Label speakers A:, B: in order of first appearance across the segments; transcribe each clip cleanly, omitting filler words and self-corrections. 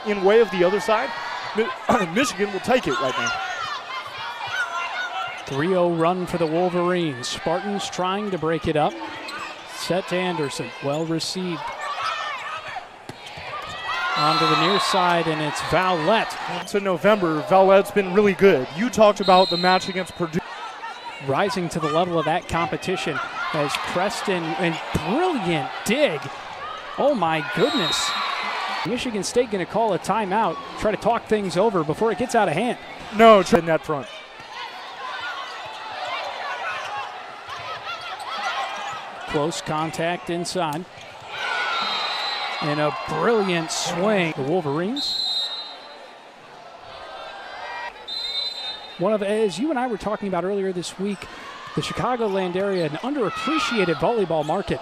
A: in way of the other side, Michigan will take it right now.
B: 3-0 run for the Wolverines. Spartans trying to break it up. Set to Anderson. Well received. Onto the near side, and it's Vowlett.
A: To November, Vowlett's been really good. You talked about the match against Purdue.
B: Rising to the level of that competition as Preston, and brilliant dig. Oh my goodness. Michigan State going to call a timeout, try to talk things over before it gets out of hand.
A: No, in that front.
B: Close contact inside. And a brilliant swing. The Wolverines. One of, as you and I were talking about earlier this week, the Chicagoland area, an underappreciated volleyball market.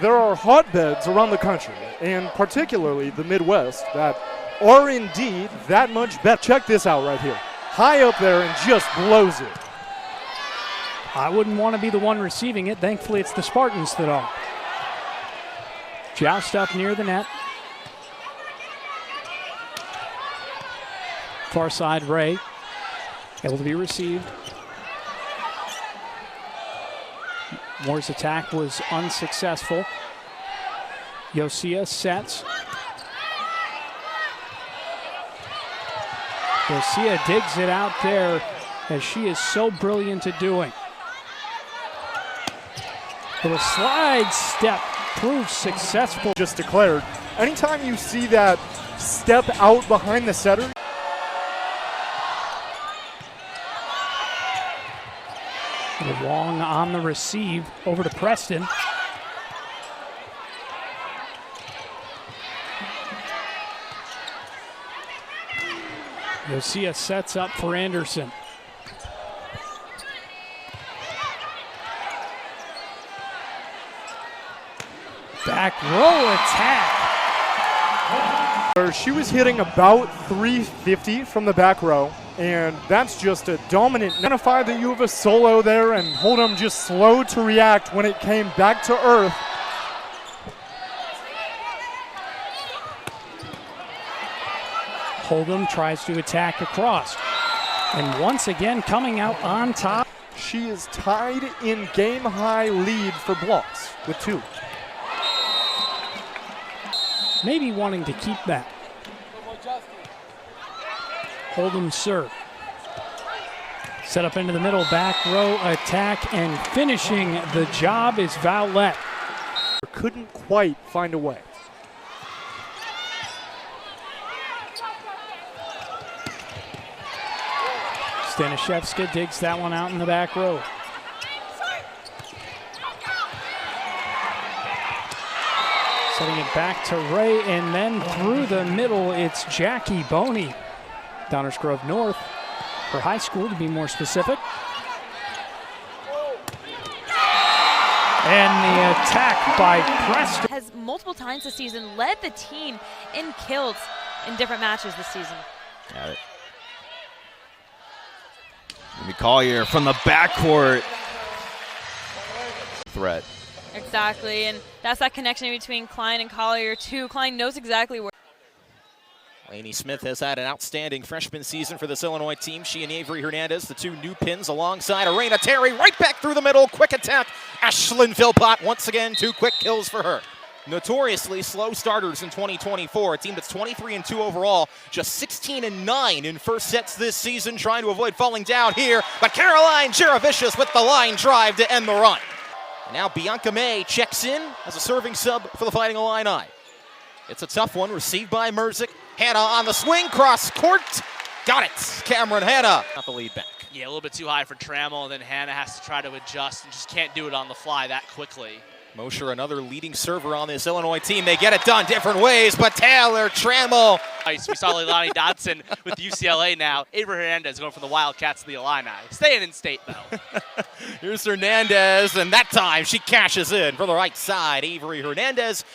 A: There are hotbeds around the country, and particularly the Midwest, that are indeed that much better. Check this out right here. High up there and just blows it.
B: I wouldn't want to be the one receiving it. Thankfully, it's the Spartans that are. Joust up near the net. Far side, Ray. Able to be received. Moore's attack was unsuccessful. Yosia sets. Yosia digs it out there, as she is so brilliant at doing. Little slide step proves successful.
A: Just declared, anytime you see that step out behind the setter.
B: Long on the receive, over to Preston. Yosia sets up for Anderson. Back row attack.
A: She was hitting about 350 from the back row, and that's just a dominant. Identify that you have a solo there, and Hold'em just slow to react when it came back to earth.
B: Hold'em tries to attack across, and once again coming out on top.
A: She is tied in game-high lead for blocks with 2.
B: Maybe wanting to keep that. Hold'em serve. Set up into the middle, back row attack, and finishing the job is Vowlett.
A: Couldn't quite find a way.
B: Staniszewska digs that one out in the back row. Setting it back to Ray, and then through the middle, it's Jackie Boney. Downers Grove North, her high school to be more specific. And the attack by Preston.
C: Has multiple times this season led the team in kills in different matches this season.
D: Got it. Collier from the backcourt. Threat.
C: Exactly, and that's that connection between Klein and Collier too. Klein knows exactly where.
E: Lainey Smith has had an outstanding freshman season for this Illinois team. She and Avery Hernandez, the 2 new pins alongside Arena Terry, right back through the middle. Quick attack. Ashlyn Philpott, once again, 2 quick kills for her. Notoriously slow starters in 2024. A team that's 23-2 overall, just 16-9 in first sets this season, trying to avoid falling down here. But Caroline Jiravicius with the line drive to end the run. And now Bianca May checks in as a serving sub for the Fighting Illini. It's a tough one, received by Merzick. Hannah on the swing, cross court. Got it. Cameron Hannah got the lead back.
F: Yeah, a little bit too high for Trammell, and then Hannah has to try to adjust and just can't do it on the fly that quickly.
E: Mosher, another leading server on this Illinois team. They get it done different ways, but Taylor Trammell.
F: Nice. We saw Leilani Dodson with UCLA now. Avery Hernandez going from the Wildcats to the Illini. Staying in state, though.
E: Here's Hernandez, and that time she cashes in for the right side. Avery Hernandez.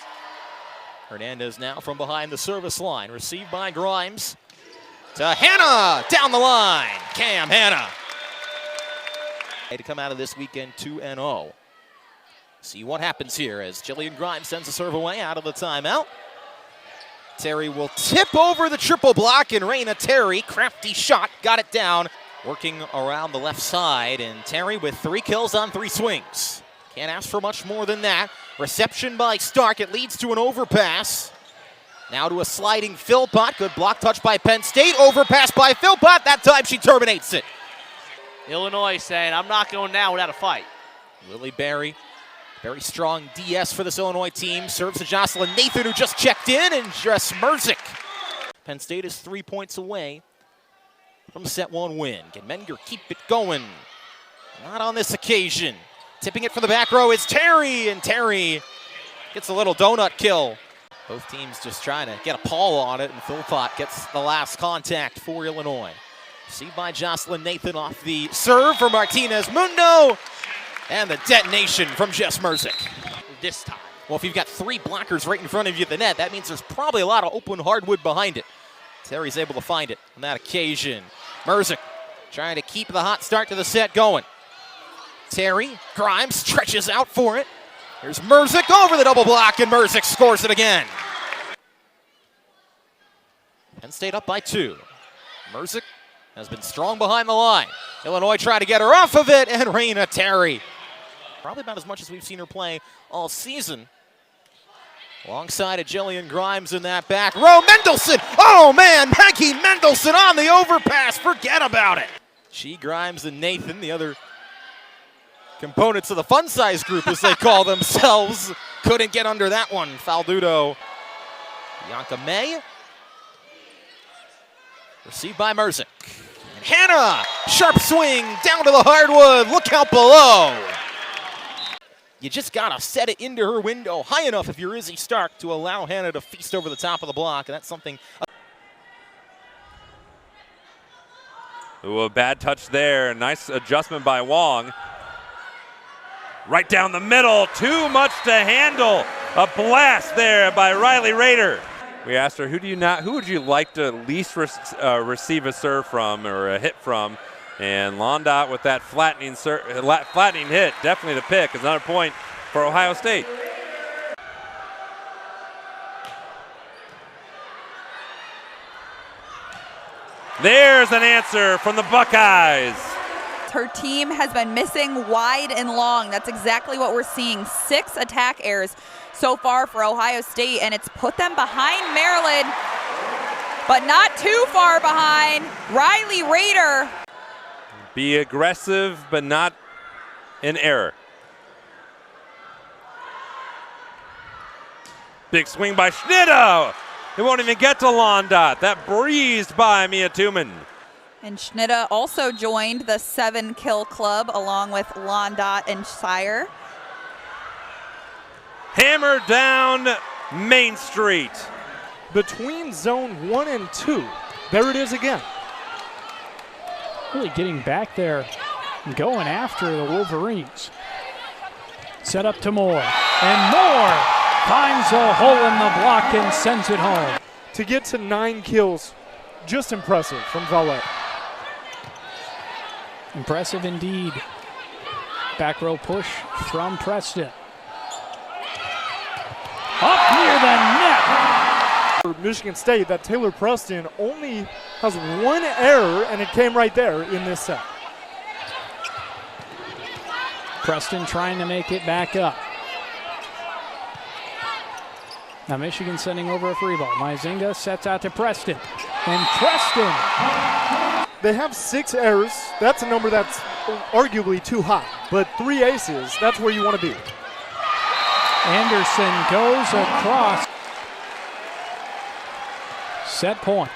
E: Hernandez now from behind the service line. Received by Grimes. To Hannah, down the line. Cam Hannah. To come out of this weekend 2-0. See what happens here as Jillian Grimes sends a serve away out of the timeout. Terry will tip over the triple block, and Raina Terry, crafty shot, got it down. Working around the left side, and Terry with 3 kills on 3 swings. Can't ask for much more than that. Reception by Stark, it leads to an overpass. Now to a sliding Philpott, good block touch by Penn State, overpass by Philpott, that time she terminates it.
F: Illinois saying, I'm not going down without a fight.
E: Lily Berry, very strong DS for this Illinois team, serves to Jocelyn Nathan, who just checked in, and Jess Merzick. Penn State is 3 points away from set 1 win. Can Menger keep it going? Not on this occasion. Tipping it from the back row is Terry, and Terry gets a little donut kill. Both teams just trying to get a paw on it, and Philpott gets the last contact for Illinois. Received by Jocelyn Nathan off the serve for Martinez Mundo, and the detonation from Jess Merzick.
F: This time.
E: Well, if you've got 3 blockers right in front of you at the net, that means there's probably a lot of open hardwood behind it. Terry's able to find it on that occasion. Merzick trying to keep the hot start to the set going. Terry, Grimes stretches out for it. Here's Merzick over the double block, and Merzick scores it again. Penn State up by 2. Merzick has been strong behind the line. Illinois trying to get her off of it, and Raina Terry. Probably about as much as we've seen her play all season. Alongside of Jillian Grimes in that back row. Mendelson! Oh man, Maggie Mendelson on the overpass. Forget about it. She, Grimes, and Nathan, the other components of the fun size group as they call themselves, couldn't get under that one. Faldudo. Bianca May. Received by Merzick. And Hannah, sharp swing down to the hardwood. Look out below. You just got to set it into her window high enough if you're Izzy Stark to allow Hannah to feast over the top of the block, and that's something.
G: Ooh, a bad touch there. Nice adjustment by Wong. Right down the middle. Too much to handle. A blast there by Riley Rader. We asked her, who would you like to least receive a serve from or a hit from? And Londot with that flattening hit, definitely the pick. It's another point for Ohio State. There's an answer from the Buckeyes.
H: Her team has been missing wide and long. That's exactly what we're seeing. 6 attack errors so far for Ohio State, and it's put them behind Maryland, but not too far behind. Riley Rader.
G: Be aggressive, but not in error. Big swing by Schnitta. It won't even get to Londot. That breezed by Mia Tumen.
H: And Schnitta also joined the 7-kill club along with Londot and Sire.
G: Hammer down Main Street.
A: Between zone 1 and 2. There it is again.
B: Really getting back there and going after the Wolverines. Set up to Moore. And Moore finds a hole in the block and sends it home.
A: To get to 9 kills, just impressive from Valet.
B: Impressive indeed. Back row push from Preston. Up near the net.
A: For Michigan State, that Taylor Preston only has 1 error, and it came right there in this set.
B: Preston trying to make it back up. Now Michigan sending over a free ball. Maizinga sets out to Preston. And Preston.
A: They have 6 errors. That's a number that's arguably too high. But 3 aces, that's where you want to be.
B: Anderson goes across. Set point.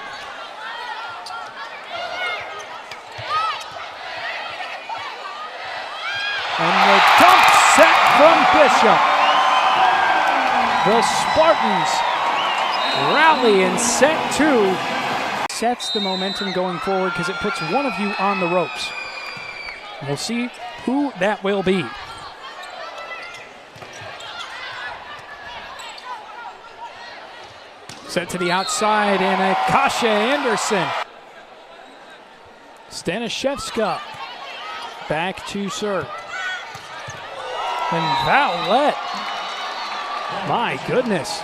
B: And the dump set from Bishop. The Spartans rally in set 2. Sets the momentum going forward because it puts one of you on the ropes. We'll see who that will be. Set to the outside, and Akasha Anderson. Stanishevska back to serve. And Vowlet. My goodness.